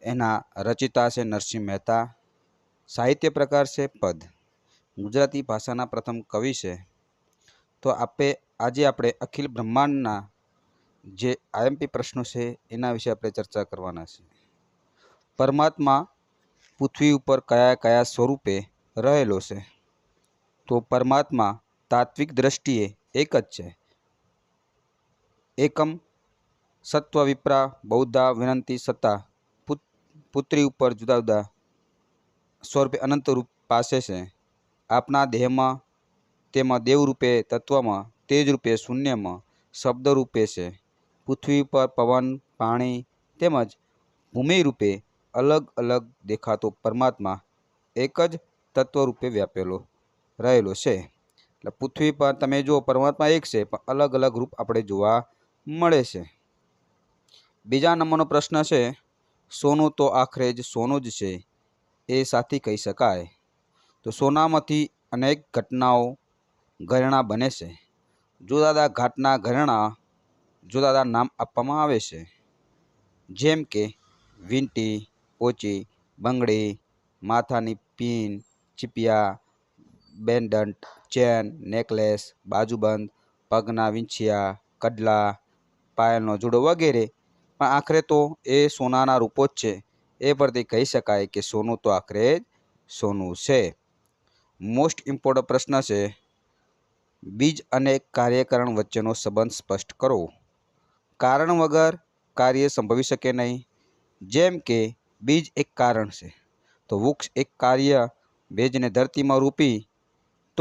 એના રચિતા છે નરસિંહ મહેતા, સાહિત્ય પ્રકાર છે પદ, ગુજરાતી ભાષાના પ્રથમ કવિ છે। તો આજે આપણે અખિલ બ્રહ્માંડના જે આઈએમપી પ્રશ્નો છે એના વિશે આપણે ચર્ચા કરવાના છે। પરમાત્મા પૃથ્વી ઉપર કયા કયા સ્વરૂપે રહેલો છે? તો પરમાત્મા તાત્વિક દ્રષ્ટિએ એક જ છે। એકમ સત્વ વિપ્રા બૌદ્ધા વિનંતી સત્તા પુત્રી ઉપર જુદા જુદા સ્વરૂપે અનંત રૂપ પાસે છે। આપના દેહમાં, તેમાં દેવ રૂપે તત્વમાં, તેજ રૂપે શૂન્યમાં, શબ્દ રૂપે છે। પૃથ્વી પર પવન, પાણી તેમજ ભૂમિ રૂપે અલગ અલગ દેખાતો પરમાત્મા એક જ તત્વ રૂપે વ્યાપેલો રહેલો છે। એટલે પૃથ્વી પર તમે જુઓ પરમાત્મા એક છે પણ અલગ અલગ રૂપ આપણે જોવા મળે છે। બીજા નંબરનો પ્રશ્ન છે, સોનું તો આખરે જ સોનું જ છે, એ સાથી કહી શકાય? તો સોનામાંથી અનેક ઘટનાઓ ઘરેણાં બને છે। જુદા જુદા ઘાટના ઘરેણાં જુદા જુદા નામ આપવામાં આવે છે, જેમ કે વીંટી, પોચી, બંગડી, માથાની પીન, ચીપિયા, બેન્ડન્ટ, ચેન, નેકલેસ, બાજુબંધ, પગના વીંછિયા, કડલા, પાયલનો જોડો વગેરે। પણ આખરે તો એ સોનાના રૂપો જ છે, એ પરથી કહી શકાય કે સોનું તો આખરે જ સોનું છે। મોસ્ટ ઇમ્પોર્ટન્ટ પ્રશ્ન છે, બીજ અને કાર્યકારણ વચ્ચેનો સંબંધ સ્પષ્ટ કરો। કારણ વગર કાર્ય સંભવી શકે નહીં। જેમ કે બીજ એક કારણ છે, તો વૃક્ષ એક કાર્ય ભેજને ધરતીમાં રોપી